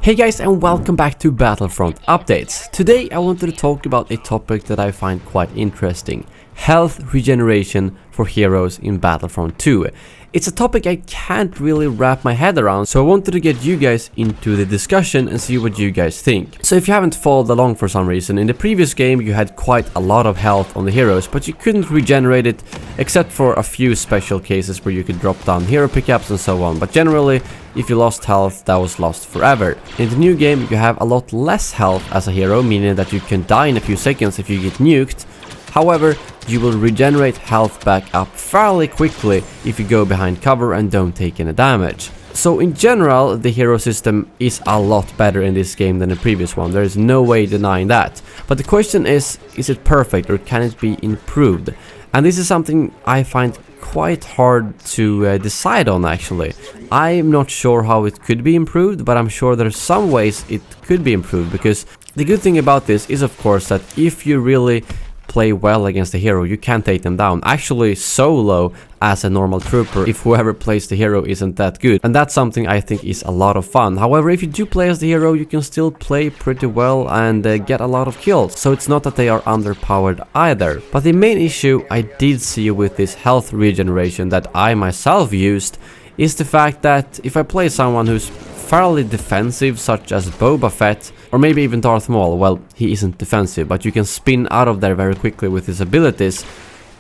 Hey guys, and welcome back to Battlefront Updates. Today I wanted to talk about a topic that I find quite interesting: health regeneration for heroes in Battlefront 2. It's a topic I can't really wrap my head around, so I wanted to get you guys into the discussion and see what you guys think. So if you haven't followed along for some reason, in the previous game you had quite a lot of health on the heroes, but you couldn't regenerate it except for a few special cases where you could drop down hero pickups and so on, but generally if you lost health, that was lost forever. In the new game you have a lot less health as a hero, meaning that you can die in a few seconds if you get nuked. However, you will regenerate health back up fairly quickly if you go behind cover and don't take any damage. So in general, the hero system is a lot better in this game than the previous one. There is no way denying that. But the question is it perfect or can it be improved? And this is something I find quite hard to decide on actually. I'm not sure how it could be improved, but I'm sure there's some ways it could be improved, because the good thing about this is of course that if you really play well against the hero, you can take them down, actually solo as a normal trooper if whoever plays the hero isn't that good, and that's something I think is a lot of fun. However, if you do play as the hero, you can still play pretty well and get a lot of kills, so it's not that they are underpowered either. But the main issue I did see with this health regeneration that I myself used is the fact that if I play someone who's fairly defensive, such as Boba Fett, or maybe even Darth Maul, well, he isn't defensive, but you can spin out of there very quickly with his abilities,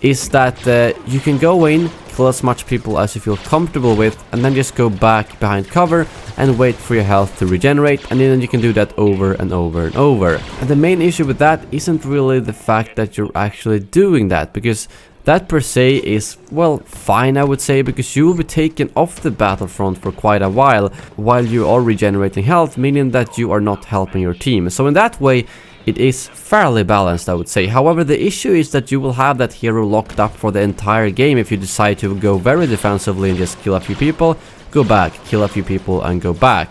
is that you can go in, kill as much people as you feel comfortable with, and then just go back behind cover and wait for your health to regenerate, and then you can do that over and over and over. And the main issue with that isn't really the fact that you're actually doing that, because that per se is, well, fine I would say, because you will be taken off the battlefront for quite a while you are regenerating health, meaning that you are not helping your team. So in that way it is fairly balanced, I would say. However, the issue is that you will have that hero locked up for the entire game if you decide to go very defensively and just kill a few people, go back, kill a few people and go back.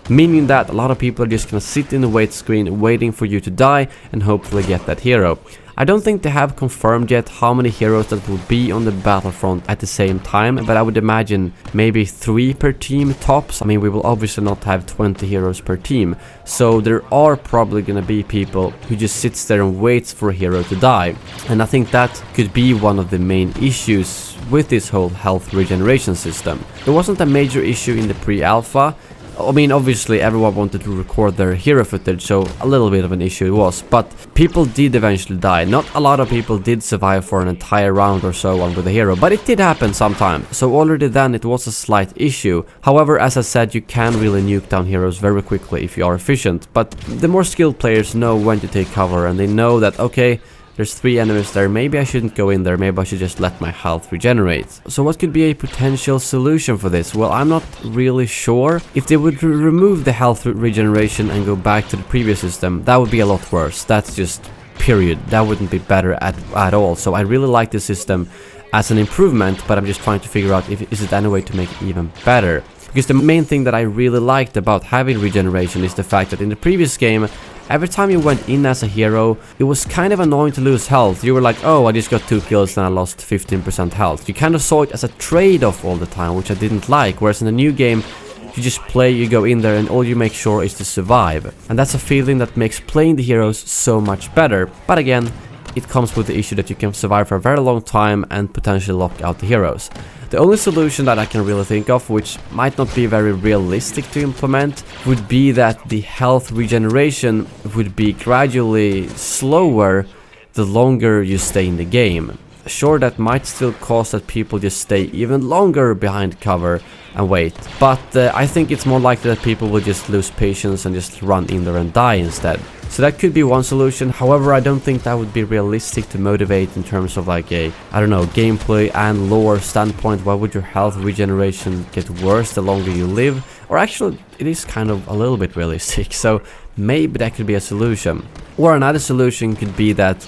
Meaning that a lot of people are just gonna sit in the wait screen waiting for you to die and hopefully get that hero. I don't think they have confirmed yet how many heroes that will be on the battlefront at the same time, but I would imagine maybe 3 per team tops. I mean, we will obviously not have 20 heroes per team, so there are probably gonna be people who just sits there and waits for a hero to die. And I think that could be one of the main issues with this whole health regeneration system. There wasn't a major issue in the pre-alpha. I mean, obviously everyone wanted to record their hero footage, so a little bit of an issue it was, but people did eventually die. Not a lot of people did survive for an entire round or so on with the hero, but it did happen sometime, so already then it was a slight issue. However, as I said, you can really nuke down heroes very quickly if you are efficient, but the more skilled players know when to take cover, and they know that, okay, there's 3 enemies there, maybe I shouldn't go in there, maybe I should just let my health regenerate. So what could be a potential solution for this? Well, I'm not really sure. If they would remove the health regeneration and go back to the previous system, that would be a lot worse. That's just period. That wouldn't be better at all. So I really like the system as an improvement, but I'm just trying to figure out if is it any way to make it even better. Because the main thing that I really liked about having regeneration is the fact that in the previous game, every time you went in as a hero, it was kind of annoying to lose health. You were like, oh, I just got 2 kills and I lost 15% health. You kind of saw it as a trade-off all the time, which I didn't like. Whereas in the new game, you just play, you go in there, and all you make sure is to survive. And that's a feeling that makes playing the heroes so much better. But again, it comes with the issue that you can survive for a very long time and potentially lock out the heroes. The only solution that I can really think of, which might not be very realistic to implement, would be that the health regeneration would be gradually slower the longer you stay in the game. Sure, that might still cause that people just stay even longer behind cover and wait, but I think it's more likely that people will just lose patience and just run in there and die instead. So that could be one solution. However, I don't think that would be realistic to motivate in terms of like a, I don't know, gameplay and lore standpoint. Why would your health regeneration get worse the longer you live? Or actually, it is kind of a little bit realistic, so maybe that could be a solution. Or another solution could be that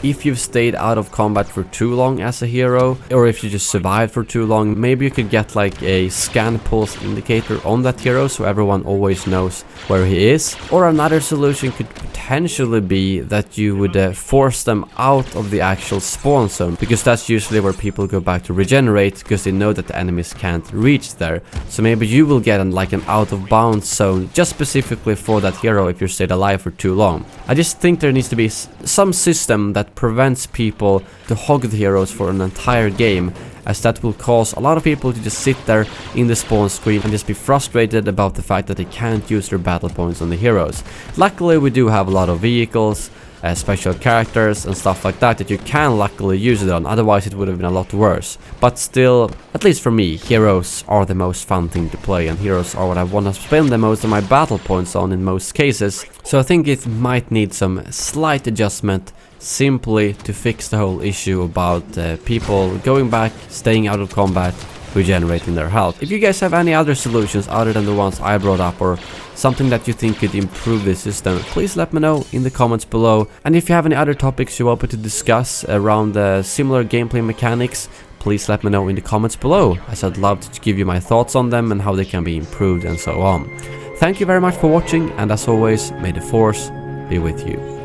if you've stayed out of combat for too long as a hero, or if you just survived for too long, maybe you could get like a scan pulse indicator on that hero so everyone always knows where he is. Or another solution could potentially be that you would force them out of the actual spawn zone, because that's usually where people go back to regenerate, because they know that the enemies can't reach there. So maybe you will get like an out of bounds zone just specifically for that hero if you stayed alive for too long. I just think there needs to be some system that prevents people to hog the heroes for an entire game, as that will cause a lot of people to just sit there in the spawn screen and just be frustrated about the fact that they can't use their battle points on the heroes. Luckily we do have a lot of vehicles, special characters and stuff like that that you can luckily use it on, otherwise it would have been a lot worse. But still, at least for me, heroes are the most fun thing to play, and heroes are what I want to spend the most of my battle points on in most cases. So I think it might need some slight adjustment simply to fix the whole issue about people going back, staying out of combat, regenerating their health. If you guys have any other solutions other than the ones I brought up, or something that you think could improve this system, please let me know in the comments below. And if you have any other topics you want me to discuss around similar gameplay mechanics, please let me know in the comments below, as I'd love to give you my thoughts on them and how they can be improved and so on. Thank you very much for watching, and as always, may the Force be with you.